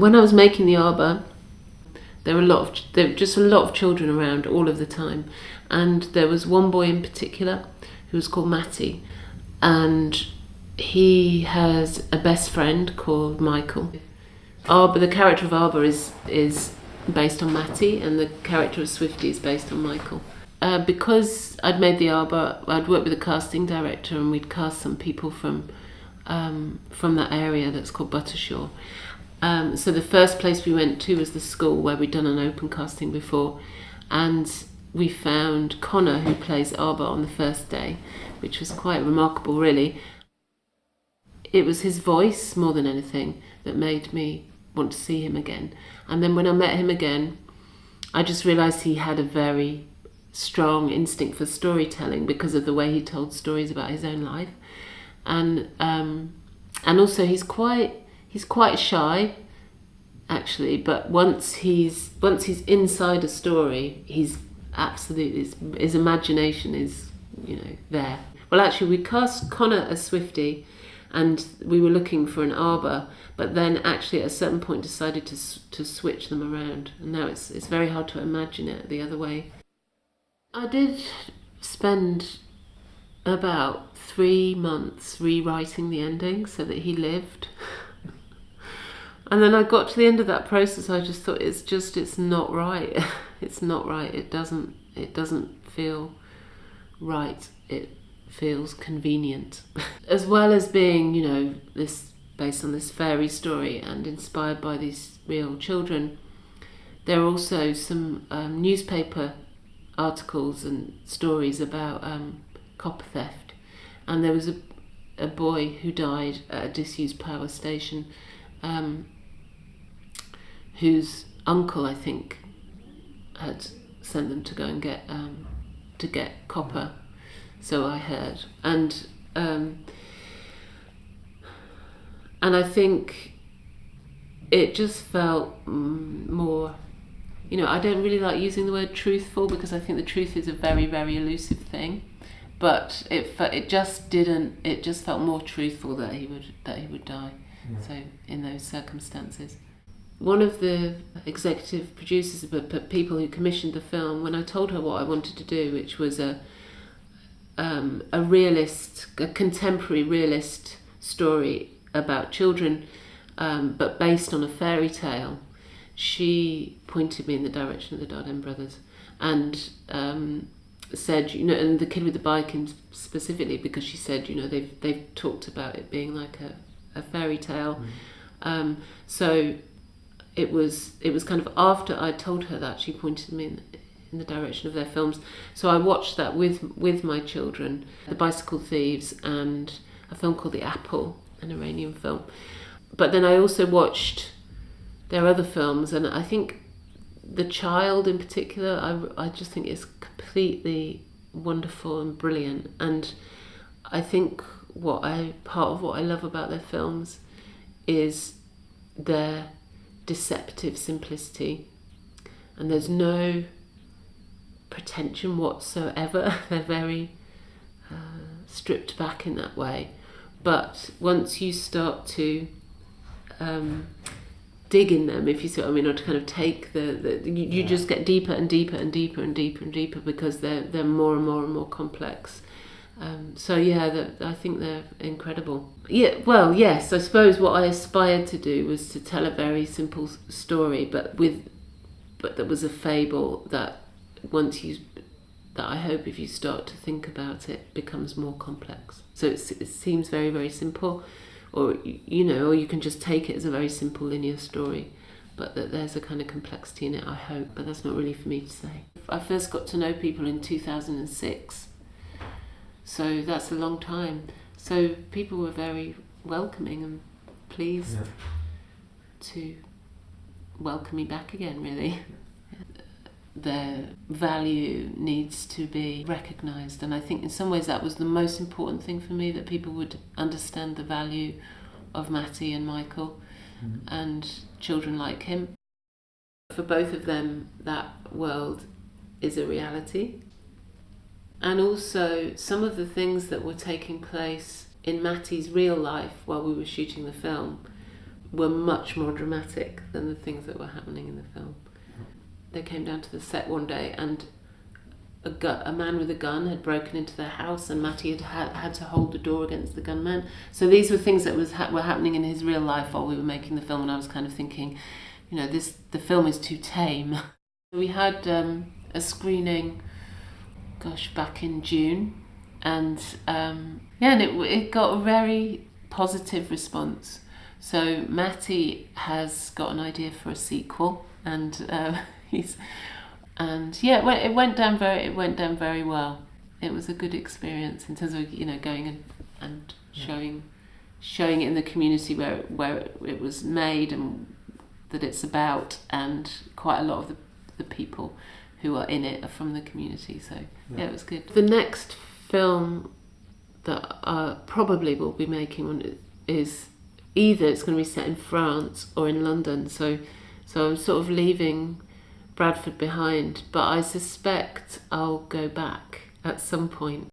when I was making the arbor, there were just a lot of children around all of the time, and there was one boy in particular who was called Matty, and he has a best friend called Michael. Arbor, the character of Arbor is based on Matty, and the character of Swifty is based on Michael. Because I'd made the Arbor, I'd worked with a casting director, and we'd cast some people from that area that's called Buttershaw. So the first place we went to was the school where we'd done an open casting before, and we found Connor, who plays Arbor, on the first day, which was quite remarkable, really. It was his voice more than anything that made me want to see him again. And then when I met him again, I just realised he had a very strong instinct for storytelling because of the way he told stories about his own life, and also he's quite shy, actually. But once he's inside a story, he's absolutely, his imagination is, there. Well, actually, we cast Connor as Swifty, and we were looking for an Arbor, but then actually at a certain point decided to switch them around, and now it's very hard to imagine it the other way. I did spend about 3 months rewriting the ending so that he lived. And then I got to the end of that process, I just thought it's not right. It's not right. It doesn't feel right. It feels convenient. As well as being, this based on this fairy story and inspired by these real children, there are also some newspaper articles and stories about copper theft. And there was a boy who died at a disused power station, whose uncle, I think, had sent them to go and get copper. So I heard, and I think it just felt more. I don't really like using the word truthful because I think the truth is a very, very elusive thing. But it just felt more truthful that he would die. Yeah. So in those circumstances. One of the executive producers, people who commissioned the film, when I told her what I wanted to do, which was a contemporary realist story about children, but based on a fairy tale, she pointed me in the direction of the Dardenne brothers, and said, and the Kid with the Bike specifically, because she said, they've talked about it being like a fairy tale. So it was kind of after I told her that, she pointed me in the direction of their films. So I watched that with my children, The Bicycle Thieves and a film called The Apple, an Iranian film. But then I also watched their other films, and I think The Child in particular, I just think is completely wonderful and brilliant. And I think part of what I love about their films is their deceptive simplicity, and there's no pretension whatsoever. They're very stripped back in that way. But once you start to dig in them, if you see what I mean, or to kind of take you just get deeper and deeper and deeper and deeper and deeper, because they're more and more and more complex. I think they're incredible. Yeah, well, yes, I suppose what I aspired to do was to tell a very simple story, but that was a fable that I hope if you start to think about it, becomes more complex. So it seems very, very simple, or you can just take it as a very simple linear story, but that there's a kind of complexity in it, I hope, but that's not really for me to say. I first got to know people in 2006, so that's a long time. So people were very welcoming and pleased to welcome me back again, really. Their value needs to be recognised, and I think in some ways that was the most important thing for me, that people would understand the value of Matty and Michael and children like him. For both of them, that world is a reality. And also some of the things that were taking place in Matty's real life while we were shooting the film were much more dramatic than the things that were happening in the film. They came down to the set one day, and a man with a gun had broken into their house, and Matty had to hold the door against the gunman. So these were things that were happening in his real life while we were making the film, and I was kind of thinking, the film is too tame. We had a screening, back in June, and and it got a very positive response. So Matty has got an idea for a sequel, and it went down very well. It was a good experience in terms of going and showing it in the community where it was made and that it's about, and quite a lot of the people who are in it are from the community. So it was good. The next film that I probably will be making is either it's going to be set in France or in London. So I'm sort of leaving Bradford behind, but I suspect I'll go back at some point.